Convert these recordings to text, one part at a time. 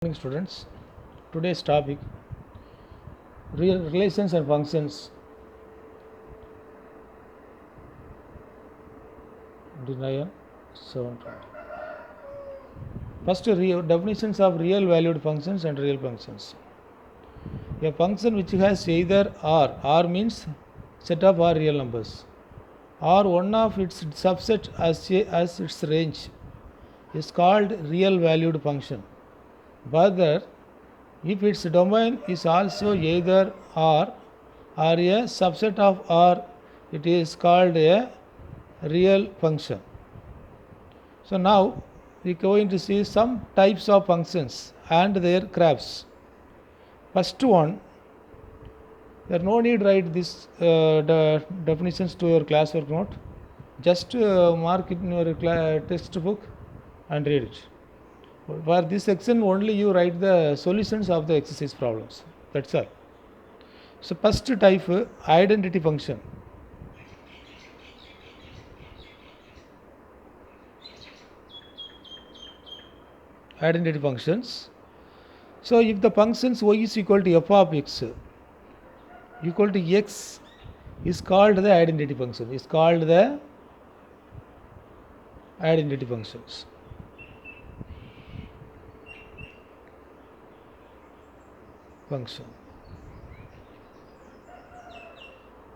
Morning students, today's topic real relations and functions. Denial 720. First, definitions of real valued functions and real functions. A function which has either R means set of R real numbers, or one of its subset as its range is called real valued function. Further, if its domain is also either R or a subset of R, it is called a real function. So now we are going to see some types of functions and their graphs. First one, there no need write this definitions to your classwork note. Just mark it in your textbook and read it. For this section only you write the solutions of the exercise problems. That's all. So first type, identity function. Identity functions. So if the functions y is equal to f of x equal to x is called the identity function. Is called the identity functions. Function.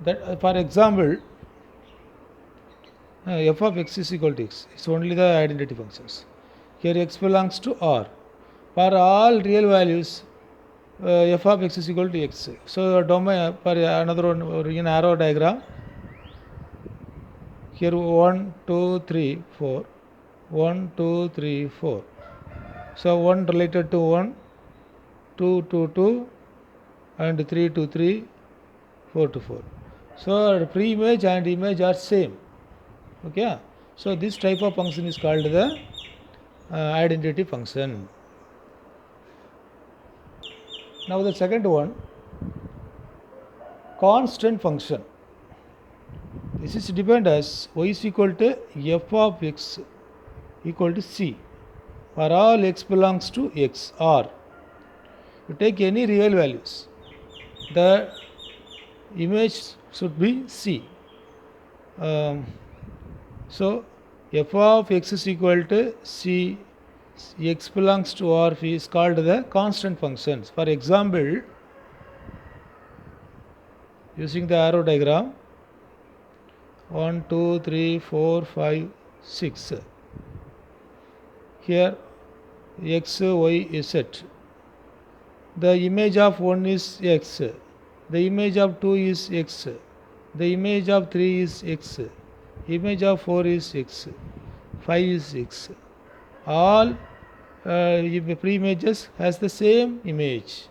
That for example, f of x is equal to x. It's only the identity functions. Here x belongs to R. For all real values, f of x is equal to x. So domain for another one in arrow diagram. Here 1, 2, 3, 4. 1, 2, 3, 4. So 1 related to 1, 2 to 2, and 3 to 3, 4 to 4. So pre-image and image are same. Okay. So this type of function is called the identity function. Now the second one, constant function. This is defined as y is equal to f of x equal to c. For all x belongs to x or you take any real values, the image should be c. So f of x is equal to c, x belongs to R is called the constant functions. For example, using the arrow diagram, 1, 2, 3, 4, 5, 6. Here x, y is set. The image of 1 is x, the image of 2 is x, the image of 3 is x, image of 4 is x, 5 is x. All pre-images has the same image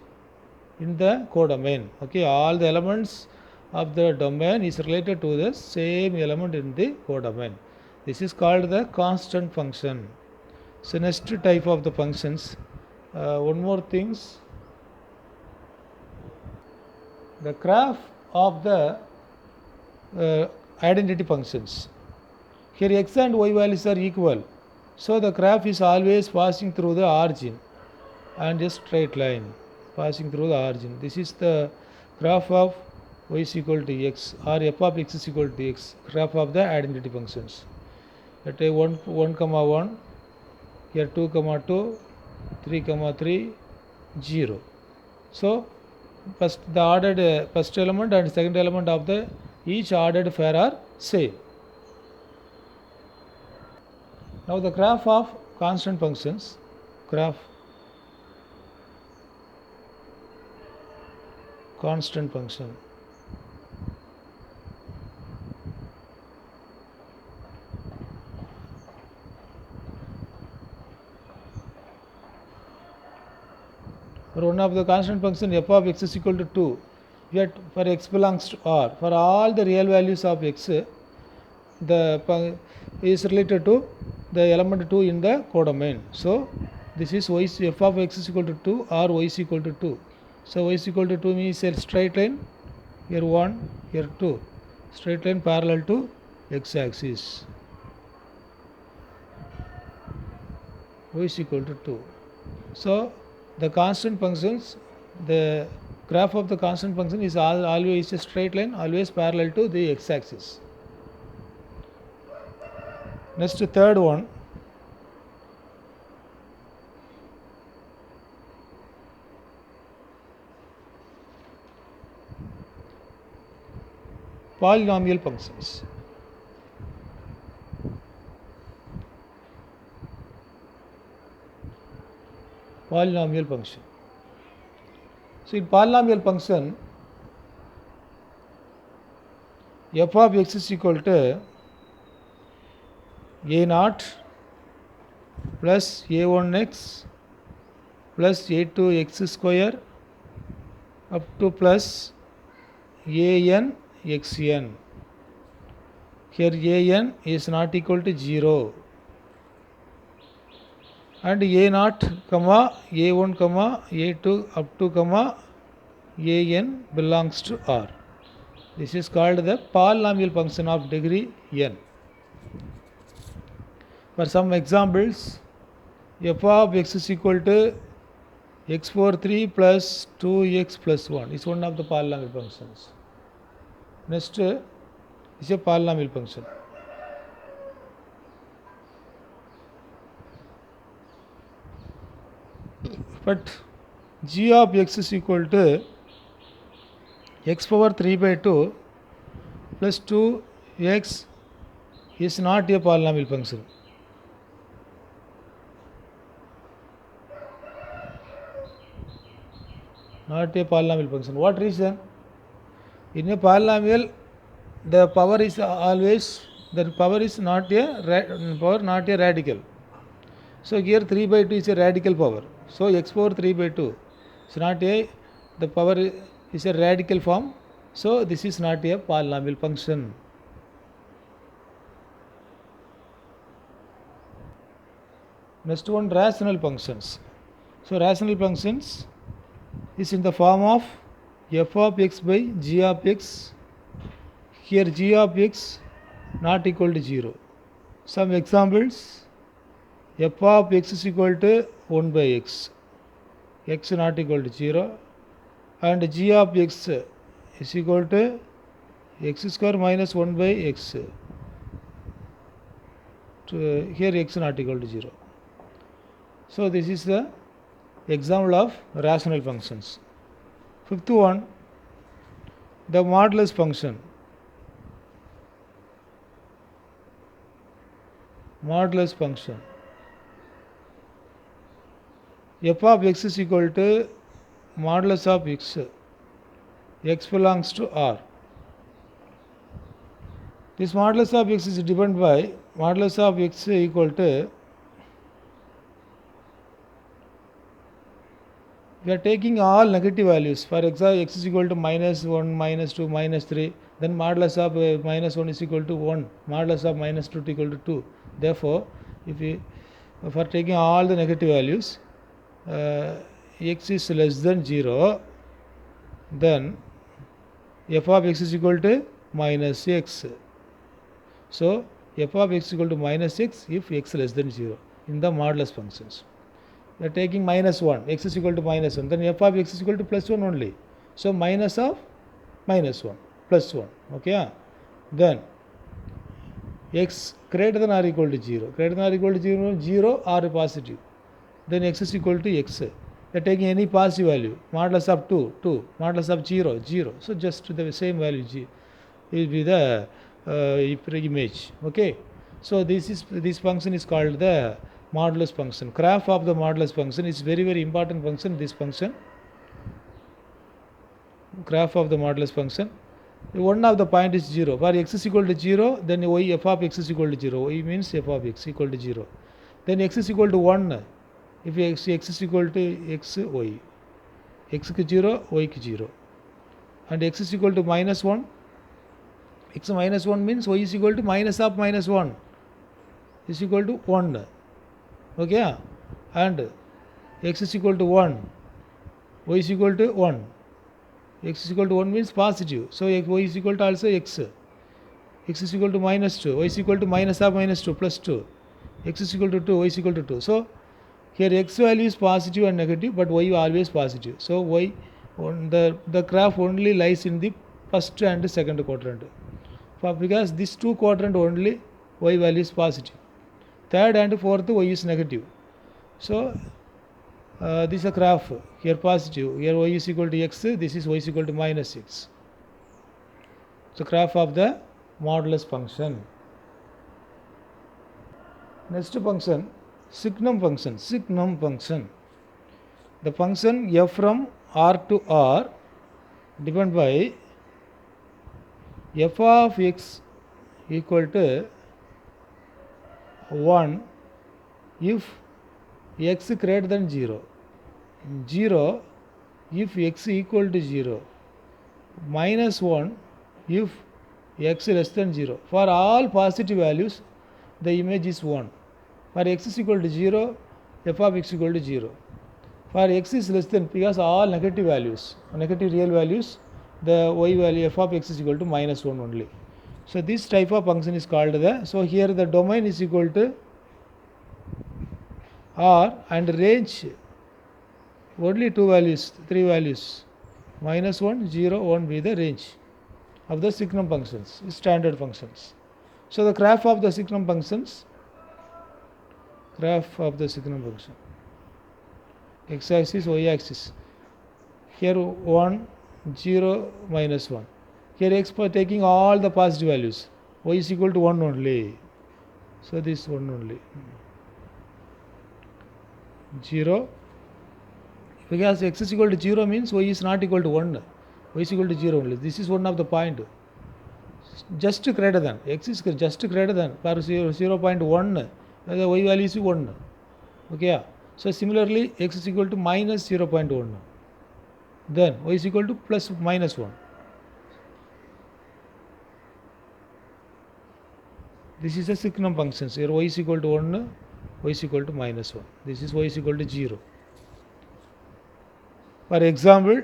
in the codomain. Okay, all the elements of the domain is related to the same element in the codomain. This is called the constant function. So next type of the functions, one more things, the graph of the identity functions. Here x and y values are equal, so the graph is always passing through the origin and a straight line passing through the origin. This is the graph of y is equal to x or f of x is equal to x, graph of the identity functions. Let a 1 comma 1, here 2 comma 2, 3 comma 3, 0. So first the ordered first element and second element of the each ordered pair are same. Now the graph of constant functions, graph constant function. For one of the constant function f of x is equal to 2, yet for x belongs to R. For all the real values of x, the is related to the element 2 in the codomain. So this is y f of x is equal to 2 or y is equal to 2. So y is equal to 2 means a straight line, here 1, here 2, straight line parallel to x axis. Y is equal to 2. So the constant functions, the graph of the constant function is always a straight line, always parallel to the x-axis. Next, third one, polynomial functions. Polynomial function. So in polynomial function, f of x is equal to a naught plus a1x plus a2x square up to plus an xn. Here an is not equal to 0 and a naught comma a1 comma a2 up to comma an belongs to R. This is called the polynomial function of degree n. For some examples, f of x is equal to x power 3 plus 2x plus 1 is one of the polynomial functions. Next is a polynomial function. But g of x is equal to x power 3 by 2 plus 2x is not a polynomial function. Not a polynomial function. What reason? In a polynomial, the power is always, the power is not a radical. So here 3 by 2 is a radical power. So x power 3 by 2 is not a, the power is a radical form. So this is not a polynomial function. Next one, rational functions. So rational functions is in the form of f of x by g of x. Here g of x not equal to 0. Some examples, f of x is equal to 1 by x, x not equal to 0, and g of x is equal to x square minus 1 by x. Here x not equal to 0. So this is the example of rational functions. Fifth one, the modulus function. Modulus function. F of x is equal to modulus of x. X belongs to R. This modulus of x is defined by modulus of x equal to, we are taking all negative values. For example, x is equal to minus 1, minus 2, minus 3. Then modulus of minus 1 is equal to 1. Modulus of minus 2 is equal to 2. Therefore, if we, for taking all the negative values, x is less than 0, then f of x is equal to minus x. So, f of x is equal to minus x if x less than 0 in the modulus functions. We are taking minus 1, x is equal to minus 1, then f of x is equal to plus 1 only. So minus of minus 1, plus 1, okay. Then x greater than or equal to 0, greater than or equal to 0, 0 or positive. Then x is equal to x. We are taking any positive value, modulus of 2, 2, modulus of 0, 0. So just the same value g will be the image, okay. So this function is called the modulus function. Graph of the modulus function is very, very important function, this function. Graph of the modulus function. One of the point is 0. For x is equal to 0, then y f of x is equal to 0. Y means f of x equal to 0. Then x is equal to 1. If x is equal to x, y. X is 0, y is 0. And x is equal to minus 1. X minus 1 means y is equal to minus of minus 1. Is equal to 1. Okay, and x is equal to 1, y is equal to 1, x is equal to 1 means positive, so y is equal to also x is equal to minus 2, y is equal to minus of minus 2 plus 2, x is equal to 2, y is equal to 2. So Here x value is positive and negative, but y always positive. So y the graph only lies in the first and second quadrant. Because these two quadrant only y value is positive. Third and fourth y is negative. So this is a graph. Here positive. Here y is equal to x. This is y is equal to minus x. So graph of the modulus function. Next function, signum function. Signum function. The function f from r to r defined by f of x equal to 1 if x greater than 0. 0 if x equal to 0. Minus 1 if x less than 0. For all positive values, the image is 1. For x is equal to 0, f of x equal to 0. For x is less than, because all negative values, negative real values, the y value f of x is equal to minus 1 only. So this type of function is called the, so here the domain is equal to r and range only two values, three values, minus 1, 0, 1 be the range of the signum functions, standard functions. So the graph of the signum functions, x axis, y axis, here 1, 0, minus 1. Here x for taking all the positive values, y is equal to 1 only. So this 1 only. 0, because x is equal to 0 means y is not equal to 1. Y is equal to 0 only. This is one of the point. Just greater than, x is just greater than, for 0.1, the y value is 1. Okay. So similarly, x is equal to minus 0.1. Then y is equal to plus minus 1. This is a signum functions. Here y is equal to 1, y is equal to minus 1. This is y is equal to 0. For example,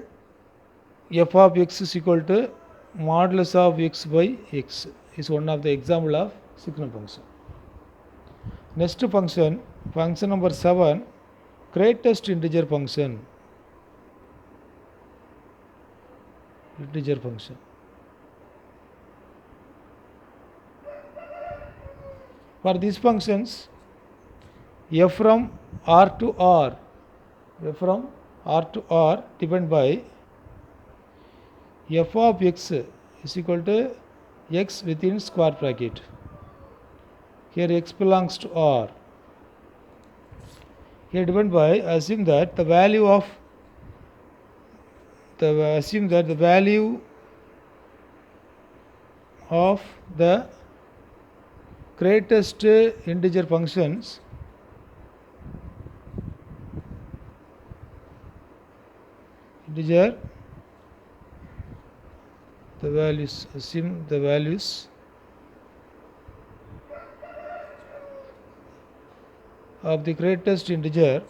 f of x is equal to modulus of x by x is one of the example of signum function. Next function, function number 7, greatest integer function. Integer function. For these functions, f from r to r, depend by f of x is equal to x within square bracket. Here x belongs to r. Here depend by, assume that the value of the greatest integer functions assume the values of the greatest integer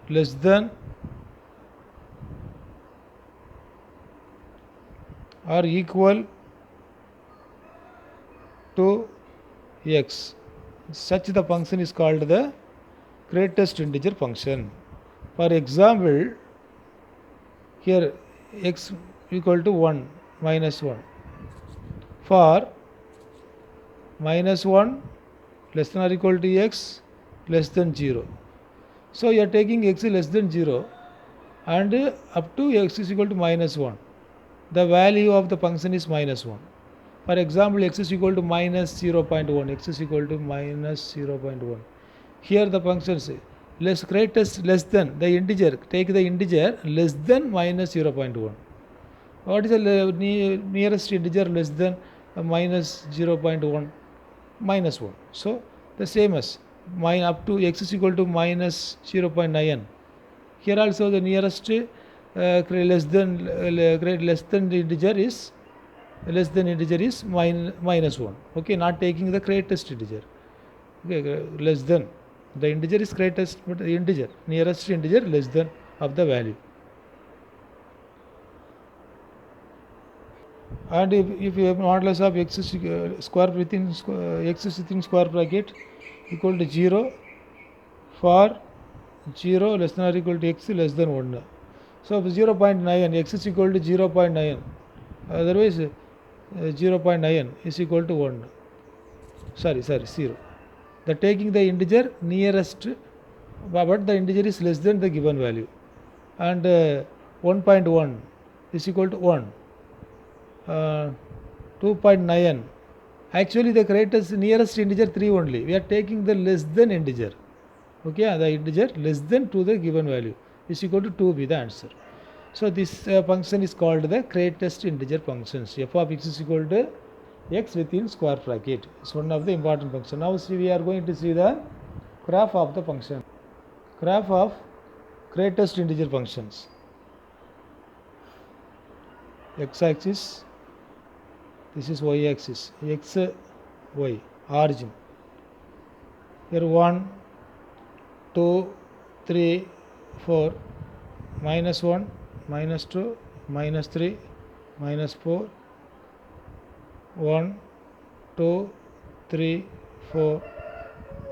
less than or equal to x. Such the function is called the greatest integer function. For example, here x equal to 1, minus 1. For minus 1 less than or equal to x less than 0. So you are taking x less than 0 and up to x is equal to minus 1. The value of the function is minus 1. For example, x is equal to minus 0.1, x is equal to minus 0.1. Here the function is greatest less than the integer, take the integer less than minus 0.1. What is the nearest integer less than minus 0.1? Minus 1. So the same as up to x is equal to minus 0.9. Here also the nearest less than integer is minus 1. Okay, not taking the greatest integer. Okay, less than. The integer is greatest, but the integer, nearest integer less than of the value. And if you have modulus of x is square within x is within square bracket equal to 0, for 0 less than or equal to x less than 1. So 0.9, x is equal to 0.9, otherwise 0.9 is equal to 1. Sorry, 0. The taking the integer nearest, but the integer is less than the given value, and 1.1 is equal to 1. 2.9, actually the greatest nearest integer 3 only, we are taking the less than integer. Okay, the integer less than to the given value is equal to 2 be the answer. So this function is called the greatest integer functions. F of x is equal to x within square bracket. It's one of the important function. Now see, we are going to see the graph of the function. Graph of greatest integer functions. X axis, this is y axis, x, y, origin. Here 1, 2, 3, 4, minus 1, minus 2, minus 3, minus 4, 1, 2, 3, 4,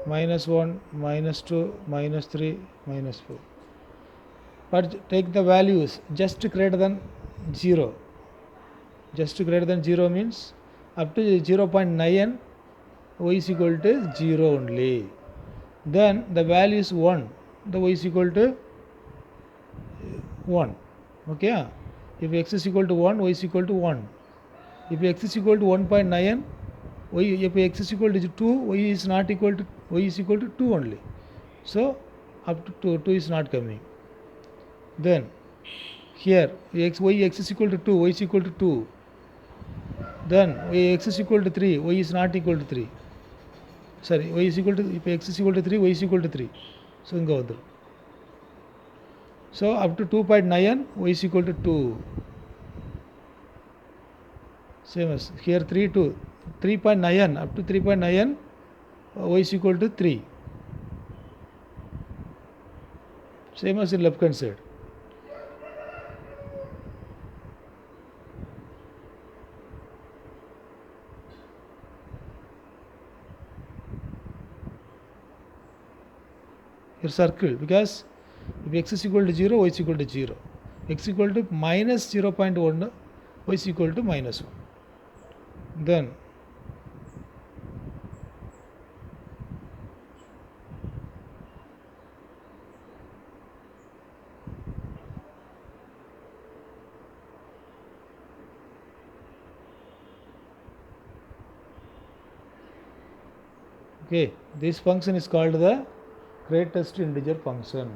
minus 1, minus 2, minus 3, minus 4. But take the values just greater than 0. Just greater than 0 means up to 0.9 y is equal to 0 only. Then the value is 1, the y is equal to 1. Okay, if x is equal to 1, y is equal to 1. If x is equal to 1.9, if x is equal to 2, y is not equal to, y is equal to 2 only. So up to 2 is not coming. Then here x is equal to 2, y is equal to 2. Then x is equal to 3, y is not equal to 3. Sorry, y is equal to, if x is equal to 3, y is equal to 3. So inga vandru. So up to 2.9, y is equal to 2. Same as here 3.9, up to 3.9, y is equal to 3. Same as in left hand side. Here circle, because if x is equal to 0, y is equal to 0. X is equal to minus 0.1, y is equal to minus 1. Then okay, this function is called the greatest integer function.